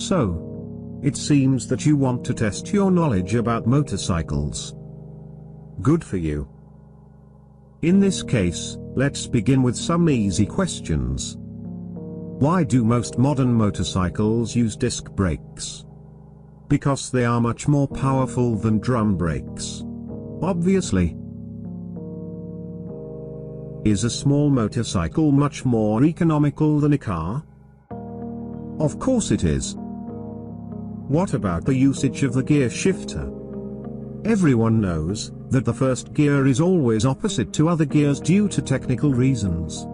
So, it seems that you want to test your knowledge about motorcycles. Good for you. In this case, let's begin with some easy questions. Why do most modern motorcycles use disc brakes? Because they are much more powerful than drum brakes. Obviously. Is a small motorcycle much more economical than a car? Of course it is. What about the usage of the gear shifter? Everyone knows that the first gear is always opposite to other gears due to technical reasons.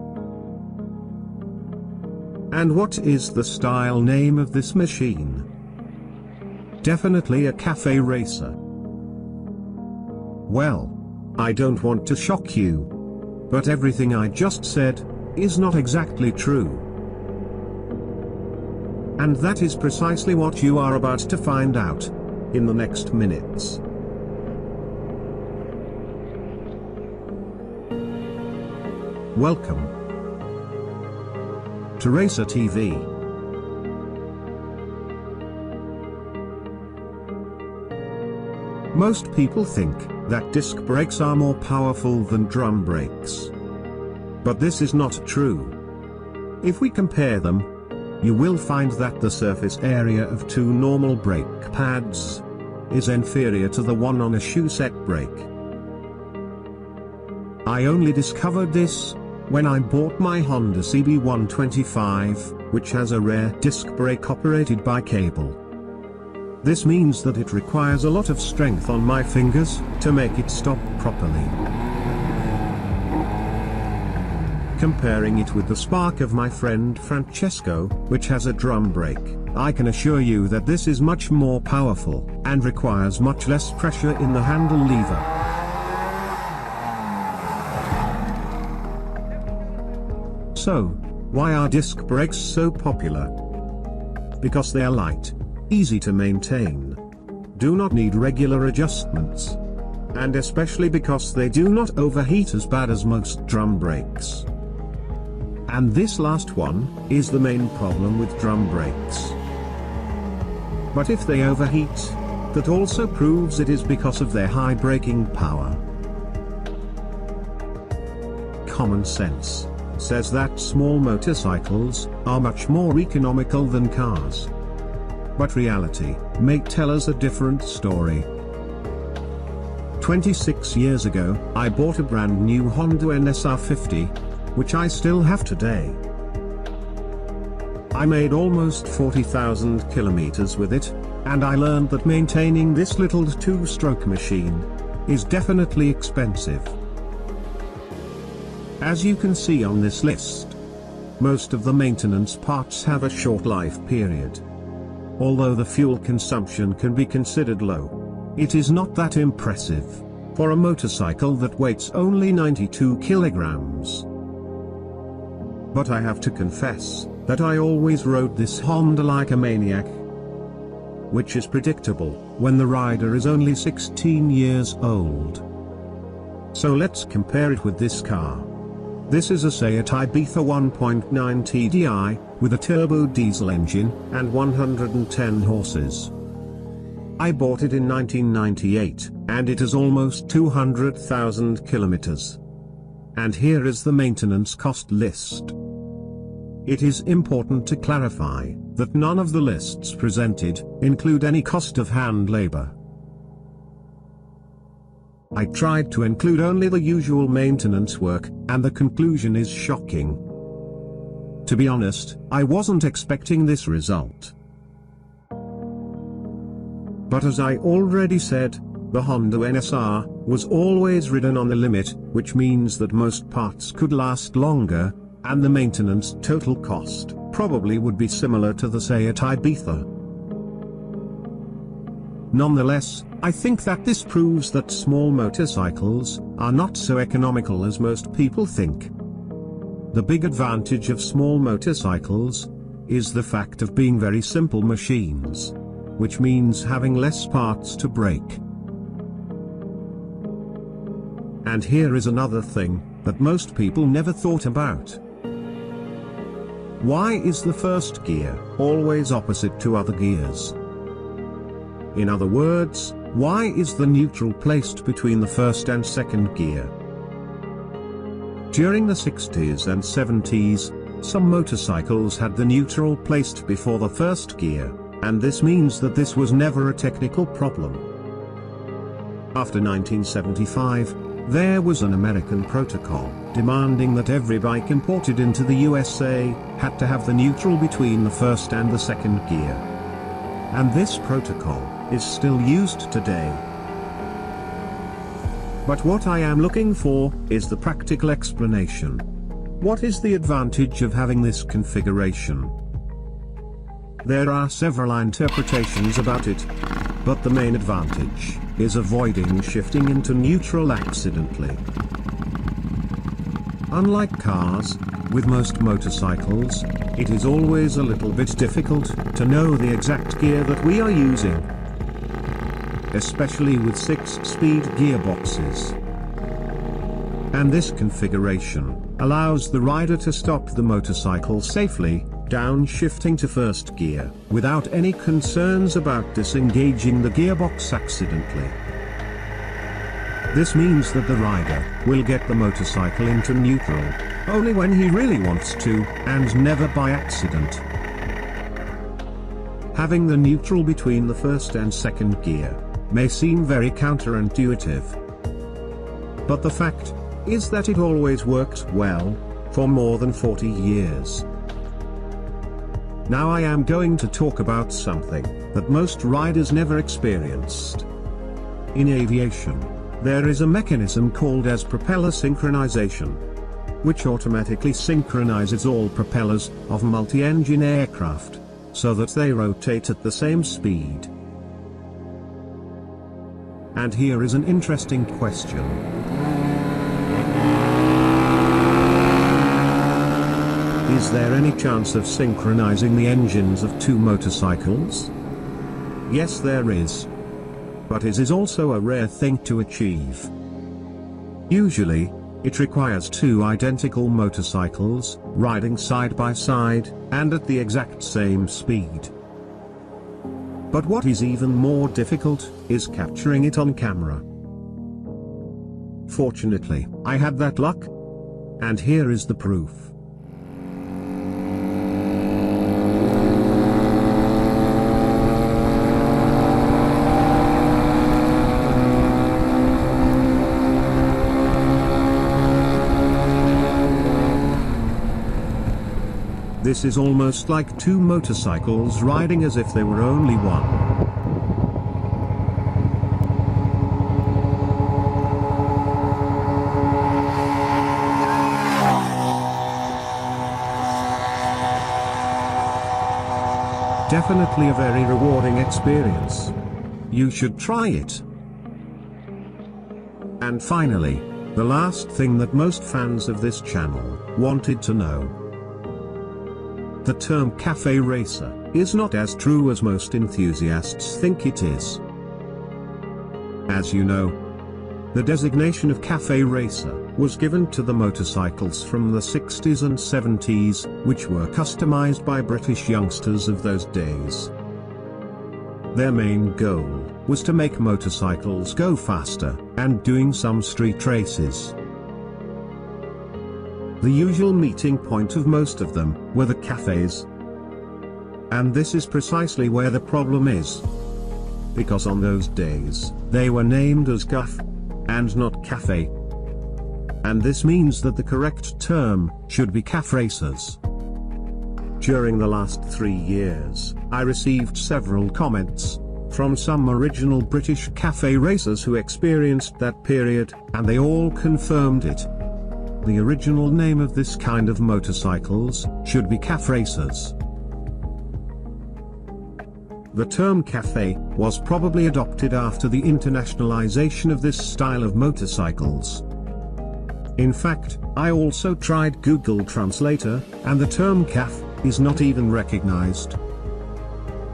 And what is the style name of this machine? Definitely a cafe racer. Well, I don't want to shock you, but everything I just said is not exactly true. And that is precisely what you are about to find out in the next minutes. Welcome to Racer TV. Most people think that disc brakes are more powerful than drum brakes. But this is not true. If we compare them, you will find that the surface area of two normal brake pads is inferior to the one on a shoe set brake. I only discovered this when I bought my Honda CB125, which has a rear disc brake operated by cable. This means that it requires a lot of strength on my fingers to make it stop properly. Comparing it with the Spark of my friend Francesco, which has a drum brake, I can assure you that this is much more powerful, and requires much less pressure in the handle lever. So, why are disc brakes so popular? Because they are light, easy to maintain, do not need regular adjustments, and especially because they do not overheat as bad as most drum brakes. And this last one is the main problem with drum brakes. But if they overheat, that also proves it is because of their high braking power. Common sense says that small motorcycles are much more economical than cars. But reality may tell us a different story. 26 years ago, I bought a brand new Honda NSR50, which I still have today. I made almost 40,000 kilometers with it, and I learned that maintaining this little two-stroke machine is definitely expensive. As you can see on this list, most of the maintenance parts have a short life period. Although the fuel consumption can be considered low, it is not that impressive for a motorcycle that weighs only 92 kilograms. But I have to confess that I always rode this Honda like a maniac, which is predictable when the rider is only 16 years old. So let's compare it with this car. This is a Seat Ibiza 1.9 TDI, with a turbo diesel engine, and 110 horses. I bought it in 1998, and it has almost 200,000 kilometers. And here is the maintenance cost list. It is important to clarify that none of the lists presented include any cost of hand labor. I tried to include only the usual maintenance work, and the conclusion is shocking. To be honest, I wasn't expecting this result. But as I already said, the Honda NSR was always ridden on the limit, which means that most parts could last longer, and the maintenance total cost probably would be similar to the Seat Ibiza. Nonetheless, I think that this proves that small motorcycles are not so economical as most people think. The big advantage of small motorcycles is the fact of being very simple machines, which means having less parts to break. And here is another thing that most people never thought about. why is the first gear always opposite to other gears? In other words, why is the neutral placed between the first and second gear? During the 60s and 70s, some motorcycles had the neutral placed before the first gear, and this means that this was never a technical problem. After 1975, there was an American protocol demanding that every bike imported into the USA had to have the neutral between the first and the second gear. And this protocol is still used today. But what I am looking for is the practical explanation. What is the advantage of having this configuration? There are several interpretations about it, but the main advantage is avoiding shifting into neutral accidentally. Unlike cars, with most motorcycles, it is always a little bit difficult to know the exact gear that we are using, especially with 6-speed gearboxes. And this configuration allows the rider to stop the motorcycle safely, downshifting to first gear, without any concerns about disengaging the gearbox accidentally. This means that the rider will get the motorcycle into neutral only when he really wants to, and never by accident. Having the neutral between the first and second gear may seem very counterintuitive, but the fact is that it always works well for more than 40 years. Now I am going to talk about something that most riders never experienced. In aviation, there is a mechanism called as propeller synchronization, which automatically synchronizes all propellers of multi-engine aircraft, so that they rotate at the same speed. And here is an interesting question. Is there any chance of synchronizing the engines of two motorcycles? Yes, there is. But it is also a rare thing to achieve. Usually, it requires two identical motorcycles, riding side by side, and at the exact same speed. But what is even more difficult, is capturing it on camera. Fortunately, I had that luck. And here is the proof. This is almost like two motorcycles riding as if they were only one. Definitely a very rewarding experience. You should try it. And finally, the last thing that most fans of this channel wanted to know. The term cafe racer is not as true as most enthusiasts think it is. As you know, the designation of cafe racer was given to the motorcycles from the 60s and 70s, which were customized by British youngsters of those days. Their main goal was to make motorcycles go faster, and doing some street races. The usual meeting point of most of them were the cafes. And this is precisely where the problem is. Because on those days, they were named as CAF, and not cafe. And this means that the correct term should be CAF racers. During the last 3 years, I received several comments from some original British cafe racers who experienced that period, and they all confirmed it. The original name of this kind of motorcycles should be CAF racers. The term cafe was probably adopted after the internationalization of this style of motorcycles. In fact, I also tried Google Translator, and the term CAF is not even recognized.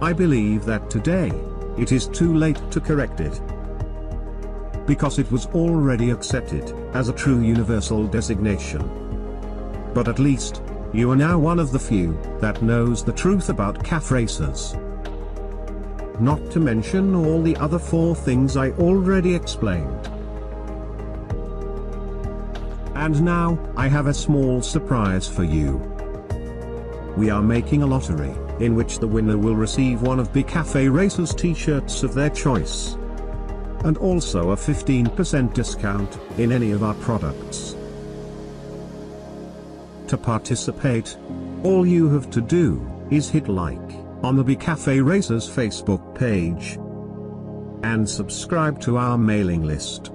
I believe that today, it is too late to correct it, because it was already accepted as a true universal designation. But at least, You are now one of the few that knows the truth about calf racers. Not to mention all the other 4 things I already explained. And now, I have a small surprise for you. We are making a lottery, in which the winner will receive one of the Cafe Racers t-shirts of their choice. And also a 15% discount in any of our products. To participate, all you have to do is hit like on the Cafe Racers Facebook page and subscribe to our mailing list.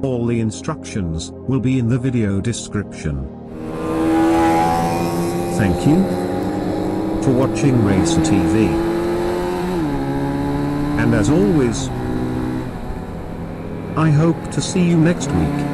All the instructions will be in the video description. Thank you for watching Racer TV. And as always, I hope to see you next week.